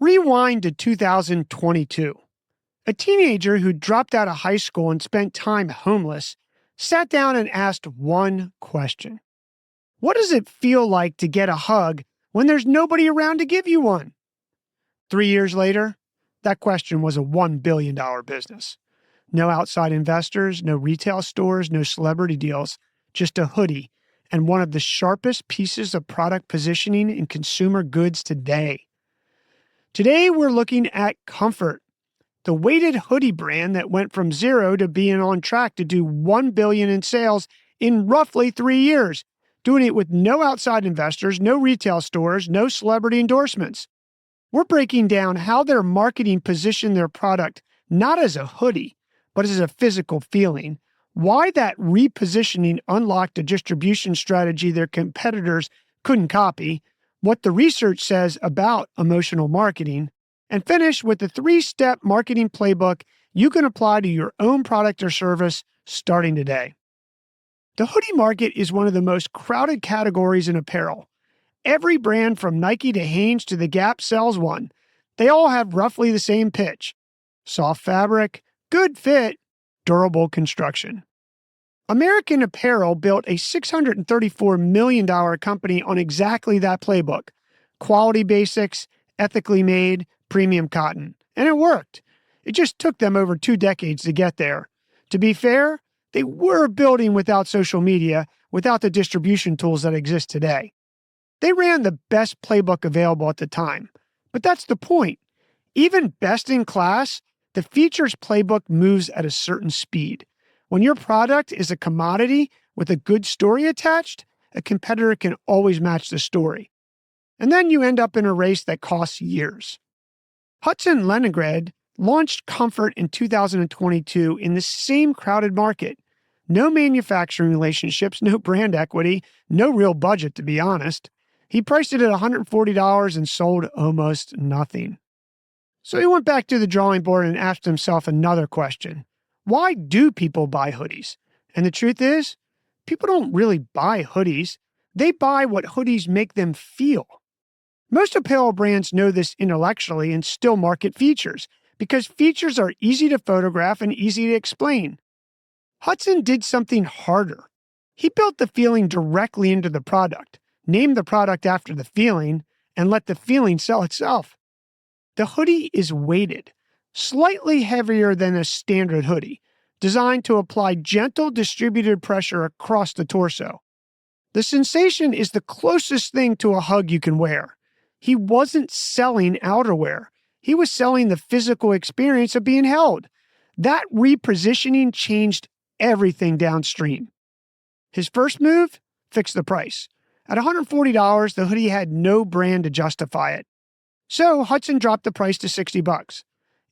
Rewind to 2022. A teenager who dropped out of high school and spent time homeless sat down and asked one question. What does it feel like to get a hug when there's nobody around to give you one? 3 years later, that question was a $1 billion business. No outside investors, no retail stores, no celebrity deals, just a hoodie and one of the sharpest pieces of product positioning in consumer goods today. Today, we're looking at Comfrt, the weighted hoodie brand that went from zero to being on track to do $1 billion in sales in roughly 3 years, doing it with no outside investors, no retail stores, no celebrity endorsements. We're breaking down how their marketing positioned their product not as a hoodie, but as a physical feeling, why that repositioning unlocked a distribution strategy their competitors couldn't copy, what the research says about emotional marketing, and finish with the 3-step marketing playbook you can apply to your own product or service starting today. The hoodie market is one of the most crowded categories in apparel. Every brand from Nike to Hanes to The Gap sells one. They all have roughly the same pitch. Soft fabric, good fit, durable construction. American Apparel built a $634 million company on exactly that playbook. Quality basics, ethically made, premium cotton. And it worked. It just took them over 2 decades to get there. To be fair, they were building without social media, without the distribution tools that exist today. They ran the best playbook available at the time. But that's the point. Even best in class, the features playbook moves at a certain speed. When your product is a commodity with a good story attached, a competitor can always match the story. And then you end up in a race that costs years. Hudson Leningrad launched Comfrt in 2022 in the same crowded market. No manufacturing relationships, no brand equity, no real budget, to be honest. He priced it at $140 and sold almost nothing. So he went back to the drawing board and asked himself another question. Why do people buy hoodies? And the truth is, people don't really buy hoodies. They buy what hoodies make them feel. Most apparel brands know this intellectually and still market features, because features are easy to photograph and easy to explain. Hudson did something harder. He built the feeling directly into the product, named the product after the feeling, and let the feeling sell itself. The hoodie is weighted, slightly heavier than a standard hoodie, designed to apply gentle distributed pressure across the torso. The sensation is the closest thing to a hug you can wear. He wasn't selling outerwear. He was selling the physical experience of being held. That repositioning changed everything downstream. His first move? Fixed the price. At $140, the hoodie had no brand to justify it. So Hudson dropped the price to $60.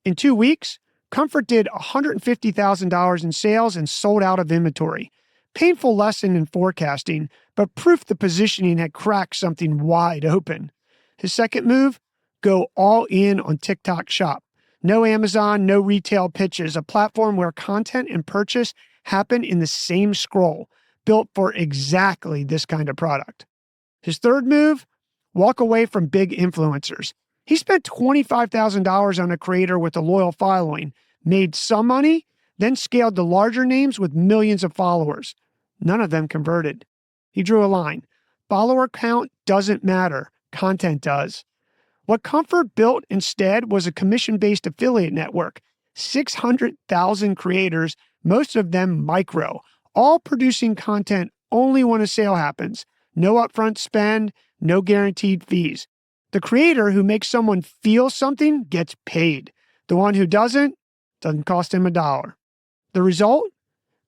In 2 weeks, Comfrt did $150,000 in sales and sold out of inventory. Painful lesson in forecasting, but proof the positioning had cracked something wide open. His second move? Go all in on TikTok Shop. No Amazon, no retail pitches, a platform where content and purchase happen in the same scroll, built for exactly this kind of product. His third move? Walk away from big influencers. He spent $25,000 on a creator with a loyal following, made some money, then scaled to larger names with millions of followers. None of them converted. He drew a line. Follower count doesn't matter. Content does. What Comfrt built instead was a commission-based affiliate network. 600,000 creators, most of them micro, all producing content only when a sale happens. No upfront spend, no guaranteed fees. The creator who makes someone feel something gets paid. The one who doesn't cost him $1. The result?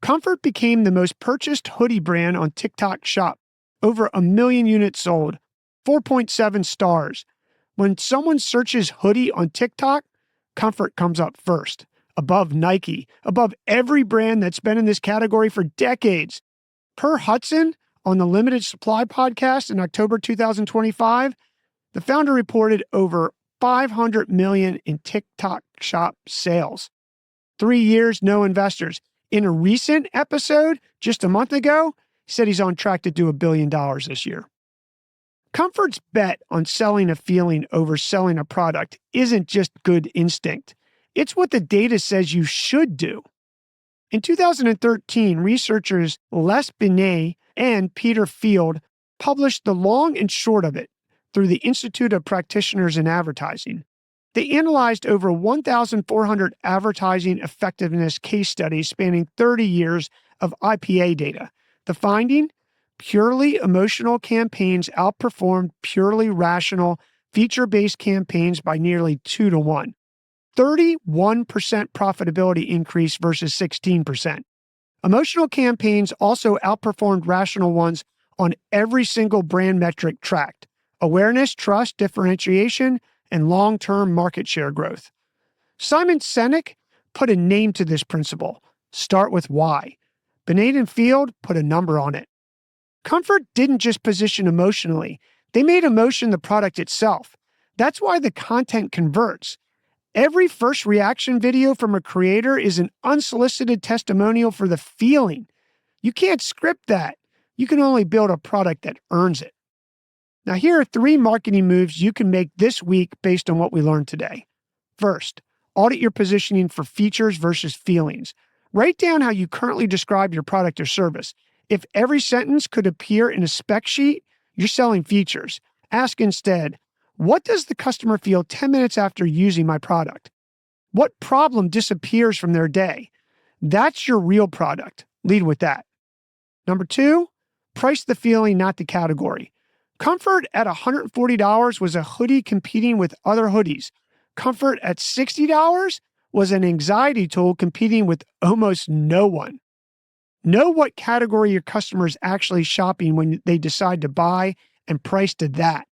Comfrt became the most purchased hoodie brand on TikTok Shop. Over 1 million units sold, 4.7 stars. When someone searches hoodie on TikTok, Comfrt comes up first, above Nike, above every brand that's been in this category for decades. Per Hudson, on the Limited Supply podcast in October 2025, the founder reported over $500 million in TikTok Shop sales. 3 years, no investors. In a recent episode, just a month ago, he said he's on track to do $1 billion this year. Comfort's bet on selling a feeling over selling a product isn't just good instinct. It's what the data says you should do. In 2013, researchers Binet and Peter Field published the long and short of it through the Institute of Practitioners in Advertising. They analyzed over 1,400 advertising effectiveness case studies spanning 30 years of IPA data. The finding? Purely emotional campaigns outperformed purely rational, feature-based campaigns by nearly 2 to 1. 31% profitability increase versus 16%. Emotional campaigns also outperformed rational ones on every single brand metric tracked: awareness, trust, differentiation, and long-term market share growth. Simon Sinek put a name to this principle: start with why. Binet and Field put a number on it. Comfrt didn't just position emotionally, they made emotion the product itself. That's why the content converts. Every first reaction video from a creator is an unsolicited testimonial for the feeling. You can't script that. You can only build a product that earns it. Now, here are 3 marketing moves you can make this week based on what we learned today. First, audit your positioning for features versus feelings. Write down how you currently describe your product or service. If every sentence could appear in a spec sheet, you're selling features. Ask instead, what does the customer feel 10 minutes after using my product? What problem disappears from their day? That's your real product. Lead with that. Number 2, price the feeling, not the category. Comfrt at $140 was a hoodie competing with other hoodies. Comfrt at $60 was an anxiety tool competing with almost no one. Know what category your customer is actually shopping when they decide to buy and price to that.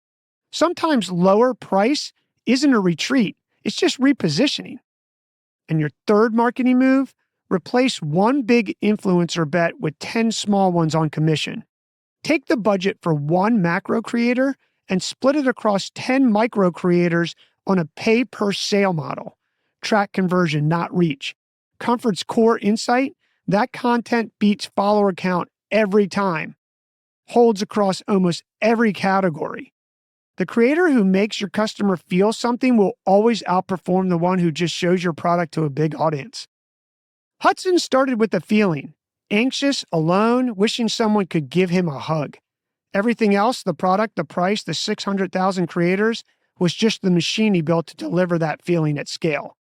Sometimes lower price isn't a retreat, it's just repositioning. And your third marketing move? Replace one big influencer bet with 10 small ones on commission. Take the budget for one macro creator and split it across 10 micro creators on a pay-per-sale model. Track conversion, not reach. Comfort's core insight: that content beats follower count every time. Holds across almost every category. The creator who makes your customer feel something will always outperform the one who just shows your product to a big audience. Hudson started with a feeling: anxious, alone, wishing someone could give him a hug. Everything else, the product, the price, the 600,000 creators, was just the machine he built to deliver that feeling at scale.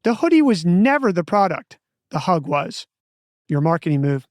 The hoodie was never the product. The hug was. Your marketing move.